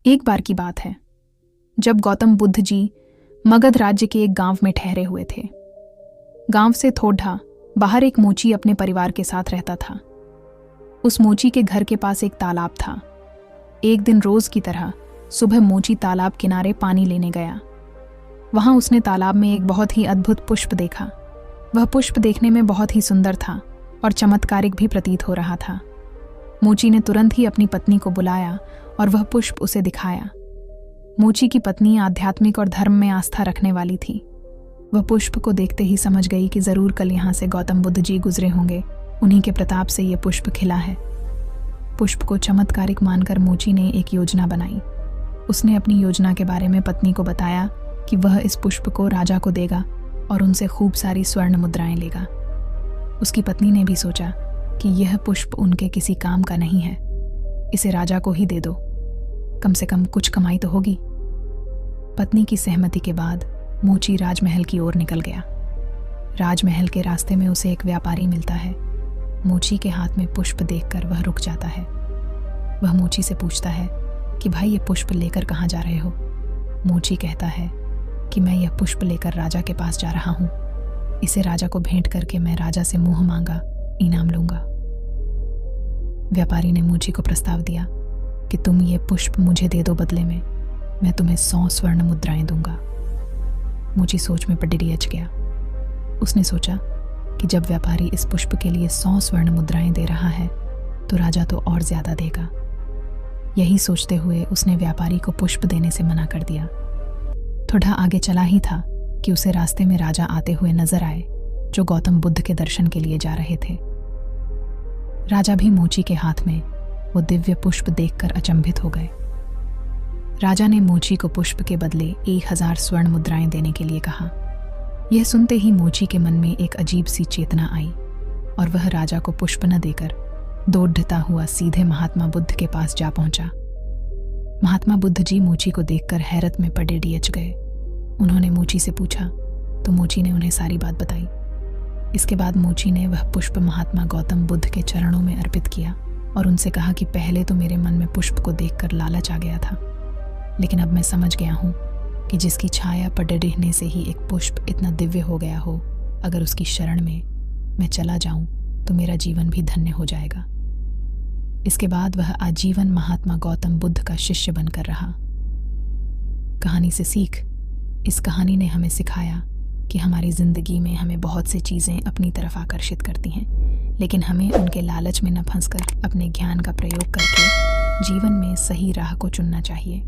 एक बार की बात है जब गौतम बुद्ध जी मगध राज्य के एक गांव में ठहरे हुए थे। गांव से थोड़ा बाहर एक मोची अपने परिवार के साथ रहता था। उस मोची के घर के पास एक तालाब था। एक दिन रोज की तरह सुबह मोची तालाब किनारे पानी लेने गया। वहां उसने तालाब में एक बहुत ही अद्भुत पुष्प देखा। वह पुष्प देखने में बहुत ही सुंदर था और चमत्कारिक भी प्रतीत हो रहा था। मोची ने तुरंत ही अपनी पत्नी को बुलाया और वह पुष्प उसे दिखाया। मोची की पत्नी आध्यात्मिक और धर्म में आस्था रखने वाली थी। वह पुष्प को देखते ही समझ गई कि जरूर कल यहाँ से गौतम बुद्ध जी गुजरे होंगे। उन्हीं के प्रताप से ये पुष्प खिला है। पुष्प को चमत्कारिक मानकर मोची ने एक योजना बनाई। उसने अपनी योजना के बारे में पत्नी को बताया कि वह इस पुष्प को राजा को देगा और उनसे खूब सारी स्वर्ण मुद्राएं लेगा। उसकी पत्नी ने भी सोचा कि यह पुष्प उनके किसी काम का नहीं है, इसे राजा को ही दे दो, कम से कम कुछ कमाई तो होगी। पत्नी की सहमति के बाद मोची राजमहल की ओर निकल गया। राजमहल के रास्ते में उसे एक व्यापारी मिलता है। मोची के हाथ में पुष्प देखकर वह रुक जाता है। वह मोची से पूछता है कि भाई ये पुष्प लेकर कहाँ जा रहे हो? मोची कहता है कि मैं यह पुष्प लेकर राजा के पास जा रहा हूँ। इसे राजा को भेंट करके मैं राजा से मुंह मांगा इनाम लूंगा। व्यापारी ने मोची को प्रस्ताव दिया कि तुम ये पुष्प मुझे दे दो, बदले में मैं तुम्हें 100 स्वर्ण मुद्राएं दूंगा। मोची सोच में पडिरियच गया। उसने सोचा कि जब व्यापारी इस पुष्प के लिए 100 स्वर्ण मुद्राएं दे रहा है तो राजा तो और ज्यादा देगा। यही सोचते हुए उसने व्यापारी को पुष्प देने से मना कर दिया। थोड़ा आगे चला ही था कि उसे रास्ते में राजा आते हुए नजर आए, जो गौतम बुद्ध के दर्शन के लिए जा रहे थे। राजा भी मोची के हाथ में वो दिव्य पुष्प देखकर अचंभित हो गए। राजा ने मोची को पुष्प के बदले 1000 स्वर्ण मुद्राएं देने के लिए कहा। यह सुनते ही मोची के मन में एक अजीब सी चेतना आई और वह राजा को पुष्प न देकर दौड़ता हुआ सीधे महात्मा बुद्ध के पास जा पहुंचा। महात्मा बुद्ध जी मोची को देखकर हैरत में पड़े डियच गए। उन्होंने मोची से पूछा तो मोची ने उन्हें सारी बात बताई। इसके बाद मोची ने वह पुष्प महात्मा गौतम बुद्ध के चरणों में अर्पित किया और उनसे कहा कि पहले तो मेरे मन में पुष्प को देखकर लालच आ गया था, लेकिन अब मैं समझ गया हूँ कि जिसकी छाया पर डरने से ही एक पुष्प इतना दिव्य हो गया हो, अगर उसकी शरण में मैं चला जाऊं तो मेरा जीवन भी धन्य हो जाएगा। इसके बाद वह आजीवन महात्मा गौतम बुद्ध का शिष्य बनकर रहा। कहानी से सीख। इस कहानी ने हमें सिखाया कि हमारी जिंदगी में हमें बहुत सी चीजें अपनी तरफ आकर्षित करती हैं, लेकिन हमें उनके लालच में न फंसकर अपने ज्ञान का प्रयोग करके जीवन में सही राह को चुनना चाहिए।